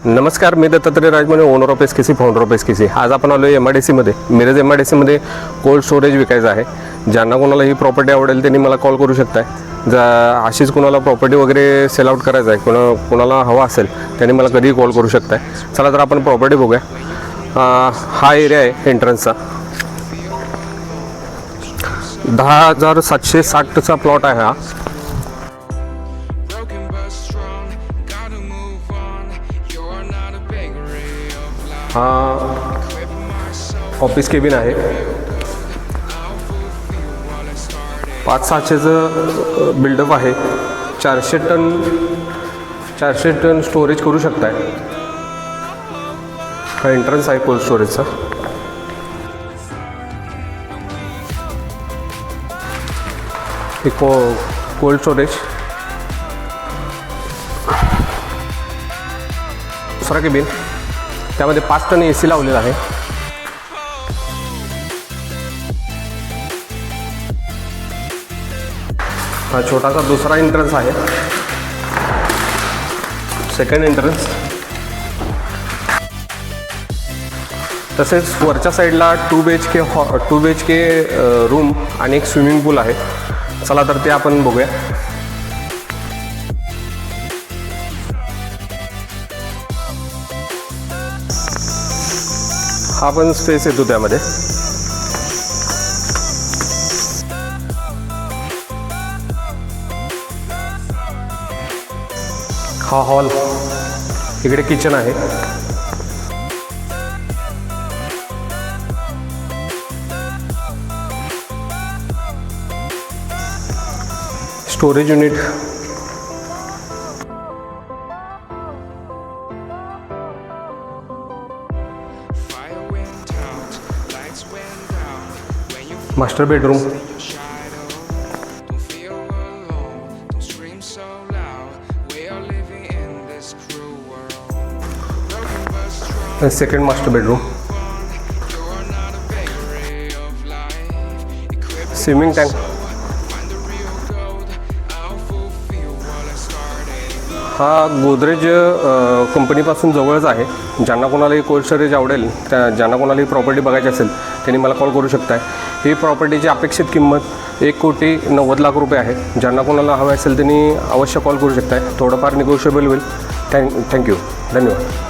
नमस्कार, मी Dattatray Rajmane, owner of SKC, founder of SKC. आज आपण आलो MIDCमध्ये. मिरज MIDCमध्ये कोल्ड स्टोरेज विकायचं आहे. ज्यांना कोणाला ही प्रॉपर्टी आवडेल त्यांनी मला कॉल करू शकताय. अशीच कोणाला प्रॉपर्टी वगैरे सेल आउट करायचं आहे, कोणाला हवा असेल त्यांनी मला कधीही कॉल करू शकताय. चला तर आपण प्रॉपर्टी बघूया. हा एरिया आहे एंट्रन्सचा. 10,760चा प्लॉट आहे हा. हा ऑफिस केबिन आहे. 500-600चं बिल्डअप आहे. 400 टन स्टोरेज करू शकताय. हा एंट्रन्स आहे कोल्ड स्टोरेजचा. हे कोल्ड स्टोरेज. दुसरा केबिन, त्यामध्ये 5 टन AC लावलेला आहे. हा छोटासा दुसरा एंट्रन्स आहे, सेकंड एंट्रन्स. तसेच वरच्या साईडला 2 BHK रूम आणि एक स्विमिंग पूल आहे. चला तर ते आपण बघूया. हा पण स्पेस येतो त्यामध्ये. हा हॉल, इकडे किचन आहे. Storage unit. Master bedroom. Second master bedroom. Swimming tank. हा गोदरेज कंपनीपासून जवळच आहे. ज्यांना कोणालाही कोल्ड स्टोरेज आवडेल, ज्यांना कोणालाही प्रॉपर्टी बघायची असेल त्यांनी मला कॉल करू शकताय. ही प्रॉपर्टीची अपेक्षित किंमत 1,90,00,000 रुपये आहे. ज्यांना कोणाला हवे असेल त्यांनी अवश्य कॉल करू शकताय. थोडंफार निगोशिएबल होईल. थँक्यू, धन्यवाद.